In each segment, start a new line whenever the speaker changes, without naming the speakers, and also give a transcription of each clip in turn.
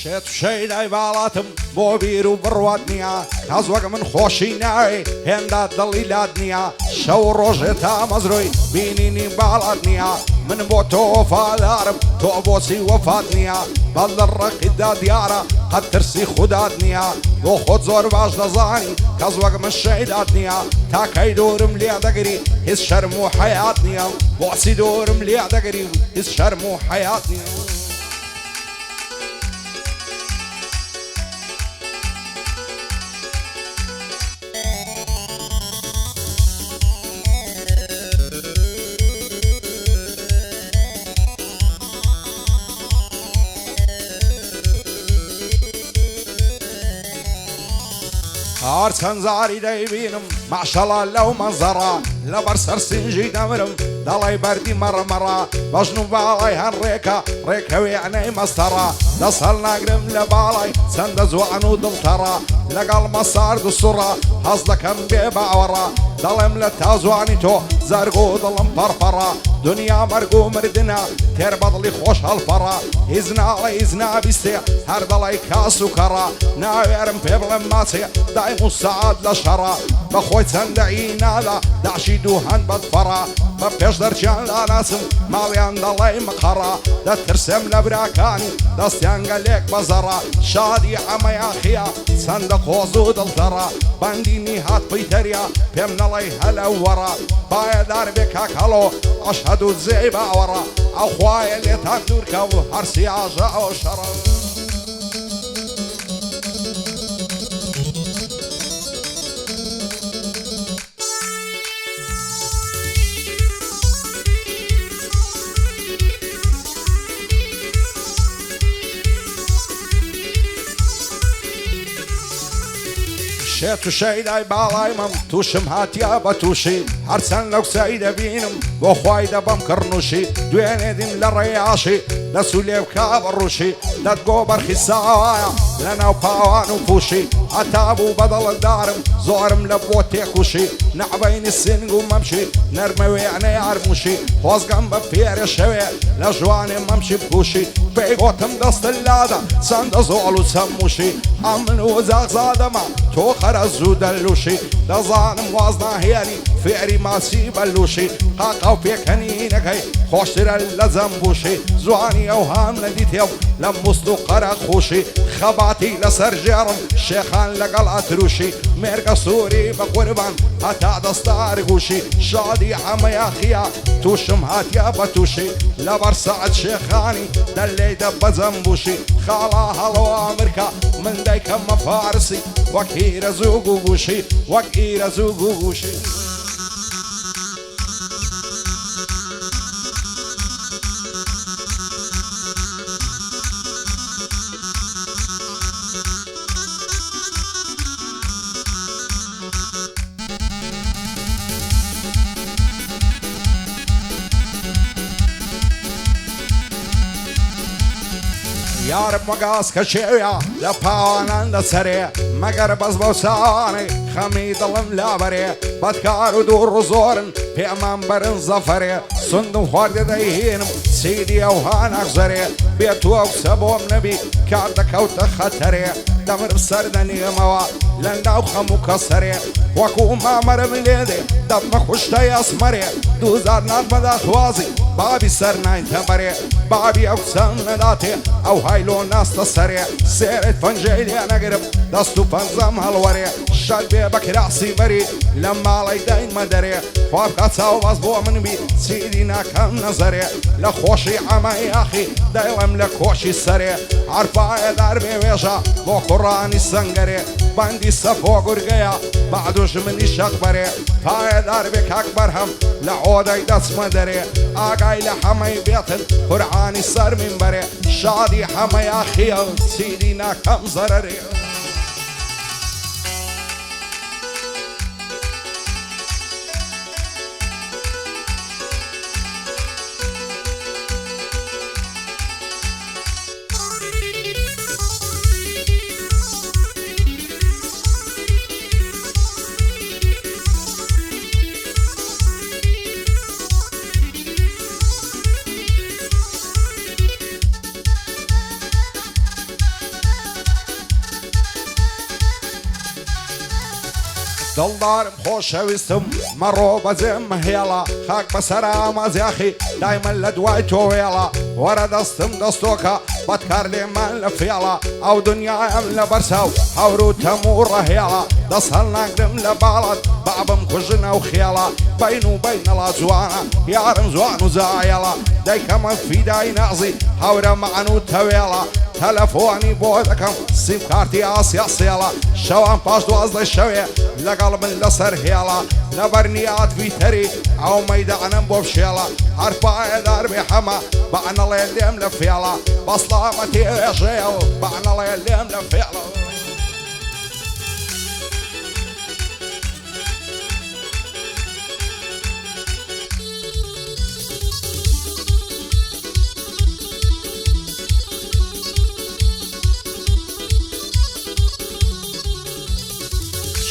شێت و شەیدای باڵاتم بۆ بیر و بڕوات نییە کەزوەک من خۆشی ناوێ هێندا دڵی لات نییە شەو ڕۆژێ تا مەزرۆی بینینی باڵات نییە من بۆ تۆ وەفادارم تۆ بۆچی وەفات نییە بەڵ لە ڕقیدا دیارە قەت ترسی خودات نییە بۆ خۆت زۆر باش دەزانی کەزوەک من شەیدات نییە تاکەی دۆرم لێ دەگری هیچ شەرم و حەیات نییە بۆچی دۆرم لێ دەگری هیچ شەرم و حەیات نییە هەرچەند زاری دەیبینم ماشەڵا لەو مەنزەڕە لەبەر سەرسینجی دەمرم دەڵێ بەردی مەڕەمەڕە بەژن و باڵای هەر ڕێکەوێنەی مەستەڕە دەست هەڵ ناگرم لە باڵای چەندە جوان و دڵتەڕە لەگەڵ مەسارد و سوڕە هەز دەکەم بێ باوەڕە دەڵێم لە تازوانی تۆ زەرگ و دڵم پەرپەڕە دنیا مەرگ و مردنە تێر بەدڵی خۆش هەڵپەڕە هیچ ناڵێ هیچ نابیستێ هەر دەڵێ کاس و کەڕە ناوێرم پێ بڵێم ماچێ دایم و سەعات لە شەڕە بەخۆی چەندە ئینادا داشی دوو هەند بەدفەڕە بە پێش دەرچیان لاناسم ماڵیان دەڵێ مقەڕە دەترسێم لە براکانی دەستیان گەلێک بەزەڕە شادی ئەمەیاخیە چەندە قۆز و دڵتەڕە بەندینی هات پەیتەریە پێم نەڵێ هەلە وەڕە پایەدار بێ کاکەڵۆ ئەشهەد و جێی باوەڕە ئەو خوایە لێتان دوورکە و هەر سیاژە ئەو شەڕە شێت و شەیدای باڵای مەم تووشم هاتیە بە تووشی هەرچەند لەو سەی دەبینم بۆ خوای دەبەم کڕنووشی دوێنێ دیم لە ڕێیاشی دەسو لێ بکا بەڕووشی دەتگۆ بەرخی ساوایە لە ناو پاوان و پوشی هەتا بوو بەدەڵەدارم زۆرم لە بۆ تێکوشی نەعبەینی سنگ و مەمشی نەرمە وێنەی ئارموشی خۆزگەم بە پێرە شەوێ لە ژوانێ مەمشی بکوشی پێی گۆتم دەستە لادە چەندە زۆڵ و چەموشی ئەمن و جاغزادەمە تۆ خەرە زوو دەلوشی دەزانم واز ناهێنی فێری ماچی بەلوشی قاقە و پێکەنینەکەی خۆشترە لە جەمبوشی زوانی ئەو هام نەدیتێ و لە موست و قەرە خوشی خەباتی لەسەر ژێڕم شێخان لەگەڵ ئەتروشی مێرگە سووری بە قوربان هەتا دەستار گوشی شادی ئەمەیاخیە تووشم هاتیە بە تووشی لەبەر سەعەد شێخانی دەلێی دە بە جەمبوشی خاڵا هەڵەوە ئەمریکا من دایکەمە فارسی وەک هیرە زوو گوگوشی وەک هیرە زوو گوگوشی یارم وەگاز کە شێویە لە پاوانان دەسەرێ مەگەر بەس بەو ساوانەی خەمی دڵم لابەرێ بەدکار و دوور و زۆرن پێمان بەرن زەفەرێ سندم خواردە دەیهێنم سیدی ئەو هانەغزەرێ بێتووە قسە بۆم نەبی کار دەکەوتە خەتەرێ دەمرم سەر دەنیەمەوە لە ناو خەم و کەسەرێ وەکوو مامەرم لێدێ دەبمە خوشتەی ئەسمەرێ دووزار ناتمەدا خوازی بابی سەر ناینتە بەرێ بابی ئەو قسەم نەداتێ ئەو هایلۆ ناستە سەرێ سێرت پەنجەی لێ نەگرم دەست و پەنجەم هەڵوەرێ شەر بێ بە کراسی بەری لە ماڵی داینمە دەرێ خوا بکە چاو باز بۆ من بی چیدی ناکەم نەزەرێ لە خۆشی ئەمەیاخی دەیڵم لە کۆشی سەرێ هەرپایەدار بێ وێژە بۆ قوڕانی سەنگەرێ بەندی سەفۆ گورگەیە بەعدوش منی شەق بەرێ پایەدار بێ کاک بەرهەم لە ئۆدەی دەچمە دەرێ ئاگای لە هەمەی بێتن قورعانی سەر مینبەرێ شادی هەمەیاخیە چیدی ناکەم زەرەرێ دڵدارم خۆشەویستم مەڕۆ بەجێم هێڵە خاک بەسەرا مەزیاخی دایمە لە دوای تۆ وێڵە وەرە دەستم دەستۆکە بەدکار لێمان لە فێڵە ئەو دنیایم لە بەرساو هەور و تەموو ڕەهێڵە دەست هەڵناگرم لە باڵت بابم کوژنە و خێڵە بین و بینەڵا جوانە یارم جوان و زایەڵە دایکەمە فیدای نازی هەورە مەعن و تەوێڵە تەلەفۆنی بۆ دەکەم سیم کارتی ئاسیا سێڵە شەوان پاش 12 شەوێ لەگەڵ من لەسەر هێڵە لەبەرنیات ویتەری ئەو مەیدانم بۆ بشێڵە هەرپایەدار بێ حەمە بەعنەڵێ لێم لە فێڵە بەسڵامە تێژێڵ بەعنەڵێ لێم لە فێڵە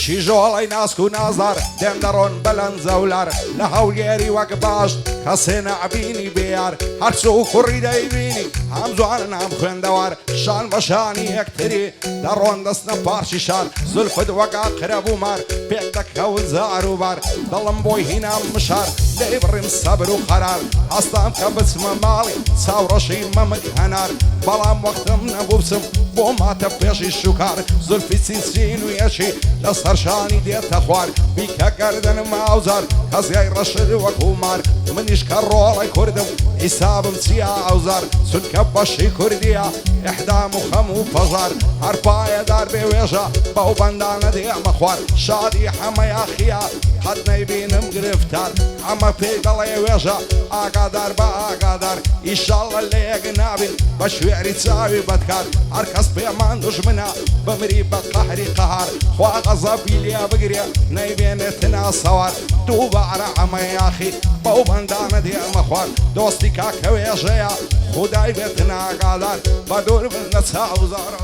شیژۆڵی ناسک و نازار دێم دەڕۆن بەلەن زەولار لە هەولێری وەک باش کەسێ نەعبینی بێیار هەرچوو و کوڕی دەیبینی هەم جوانن هەم خوێندەوار شان بە شانی یەکتری دەڕۆن دەستنە پارچی شار زولفت وەگا قرەبوو مار پێک دەکەون زار و بار دڵم بۆی هینام مشار لێی بڕیم سەبر و قەرار هەستام کە بچمە ماڵی چاوڕەشی مەمک هەنار بەڵام وەختم نەبوو بچم بۆ ماتە پێشی شوکار زولفی چین و یەشی لەسەر شانی دێتە خوار بیکە گەردەنم ئاوزار کەزیای ڕەشد وەکو مار منیش کە ڕۆڵی کوردم حیسابم چیە ئەوزار چونکە بەشی کوردیە ئیحدام و خەم و پەژار هەرپایەدار بێ وێژە بەو بەندانە دێمە خوار شادی هەمەیە خیا قەت نەیبینم گرفتار ئەمە پێی دەڵێ وێژە ئاگادار بە ئاگادار ئیشاڵڵە لە یەک نابین بە شوێری چاوی بەدکار هەر کەس پێمان دوژمنە بمری بە قەهری قەهار خوا غەزەبی لێ بگرێ نەیبێنێتنا سەوار دوو بەعرە ئەمەیاخی بەو بەندانە دێمە خوار دۆستی کاکە وێژەیە خودای بێت ناگادار بە دوور بنە چاوزارە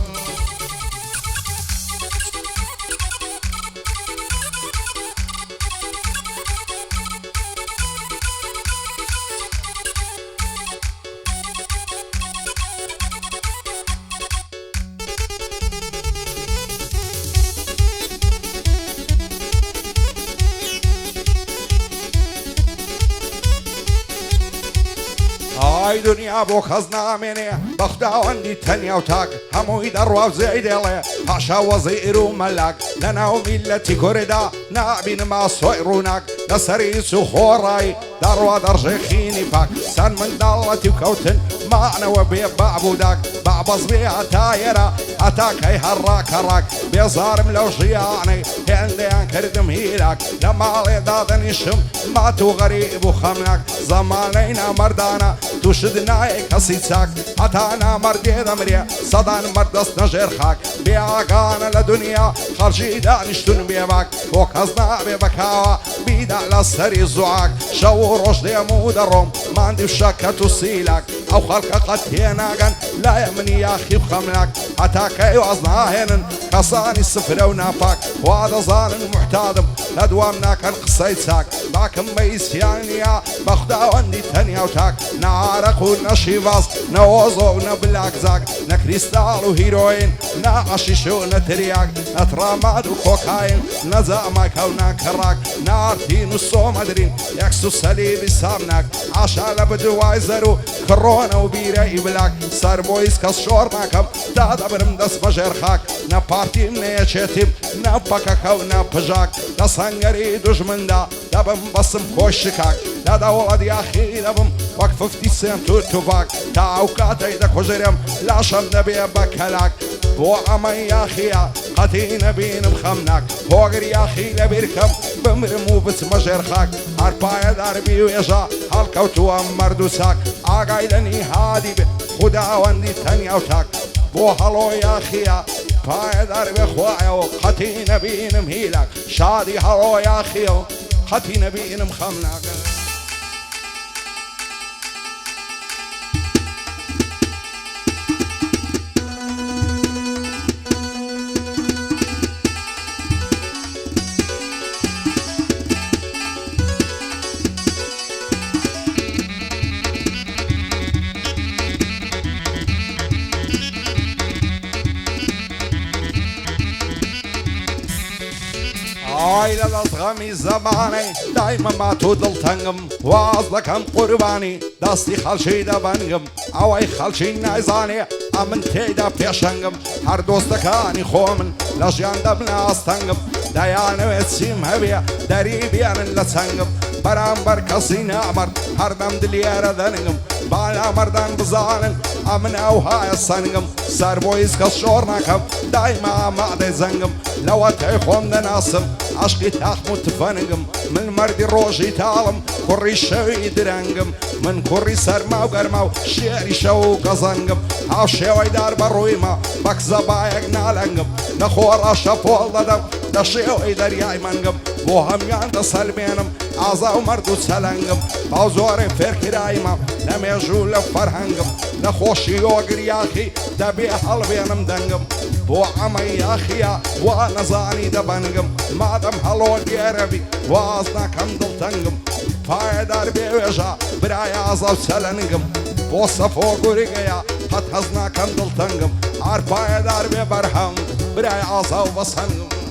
ئای دنیا بۆ کەس نامێنێ بە خوداوەندی تەنیا و تاک هەمووی دەڕوا و زێی دێڵێ پاشا وەزیر و مەلاک لە ناو میلەتی کووردا نابینما سۆی ڕووناک لەسەری چ و خۆڕایی دەڕوا دەڕژێخینی پاک سەن منداڵەتی و کەوتن مانەوە بێ بابووداک بابەز بێ هەتایەرە هەتاکەی هەڕاکەڕاک بێزارم لەو ژیانەی هێندەیان کردم هیراک لە ماڵێ دادەنیشم مات و غەریب و خەمناک زەمانەی نامەردانە تووشت نایە کەسی چاک هەتا نامەردێ دەمرێ سەدان مەرد دەست نەژێر خاک بێئاگانە لە دنیا خەڵکی دانیشتون بێباک بۆ کەس نابێ بەکاوە بیدا لە سەری زوعاک شەو و ڕۆژ دێم و دەڕۆم ماندی و شەکەت و سیلاک ئەو خەڵکە قەت تێناگەن لایە منی یاخی و خەمناک هەتا کەی واز ناهێنن کەسانی سفرە و ناپاک وا دەزانن محتادم لە دوام ناکەن قسەی چاک باکم بەئیسیانە بە خوداوەندی تەنیا و تاک نەعارەق و نەشیڤاز نەوۆزۆ و نەبلاک زاک نەکریستاڵ و هیرۆین نەعەشیش و نەتریاک نەتراماد و کۆکاین نەجاماکە و ناکەڕاک نارتین و سۆمەدرین یەکس و سەلیبی سامناک عاشا لە بدوای زەر و کڕۆنە و بیرە ئیبلاک سەر بۆیس کەس شۆڕ ناکەم تا دەبرم دەست بەژێر خاک نە پارتیم نەیەچێتیم نە پەکەکە و نە پژاک لە سەنگەری دوژمندا دەبم بەسم کۆشکاک لە دەوڵەت یاخی دەبم وەک 50 سنت و توپاک تا ئەو کاتەی دەکوژرم لاشەم دەبێ بە کەلاک بۆ ئەمە یاخیە قەتی نەبینم خەمناک هۆگر یاخی لە بیرکەم بمرم و بچمە ژێر خاک هەرپایەدار بی وێژە هەڵکەوتووە مەرد و چاک ئاگای لە نیهادی بێ خوداوەندی تەنیا و تاک بۆ هەڵۆ یاخیە پایەدار بێ خوایەوە قەتی نەبینم هیلاک شادی هەڵۆ یاخیە و قەتی نەبینم خەمناک ئای لە دەستغەمی زەمانەی دایمە تو دڵتەنگم واز دەکەم قوربانی دەستی خەڵکی دەبەنگم ئەوەی خەڵکی نایزانێ ئەمن تێیدا پێشەنگم هەر دۆستەکانی خۆ من لە ژیان دەبنە ئاستەنگم دەیانەوێت چیم هەبێ دەری بێنن لە چەنگم بەرامبەر کەسی نامەرد هەردەم دلێرە دەنگم بالا مەردان بزانن ئەمن ئەوهایە سەنگم سەر بۆ هیچ کەس شۆڕ ناکەم دایما ئامادەی زەنگم لەوە تەی خۆم دەناسم عشقی تاخم و تفەنگم من مەردی ڕۆژی تاڵم کوڕی شەوی درەنگم من کوڕی سەرما و گەرما و شێری شەو و گەزەنگم هاو شێوەی دار بە ڕوویمە بە کزەبایەک نالەنگم نەخۆڕە شەپۆڵ دەدەم لە شێوەی دەریای مەنگم بۆ هەمیان دەسەلمێنم ئازا و مەرد و چەلەنگم باو زۆرێ فێرکرایمە لە مێژوو لە فەرهەنگم نەخۆشی ئۆگریاخی دەبێ هەڵبێنم دەنگم بۆ ئەمە یاخیە وا نەزانی دەبەنگم مادەم هەڵۆ گێرەبی واز ناکەم دڵتەنگم پایەدار بێوێژە برای ئازا و چەلەنگم بۆ سەفۆ گورگەیە قەت هەز ناکەم دڵتەنگم هەر پایەدار بێ بەرهەم برای ئازا و بەسەنگم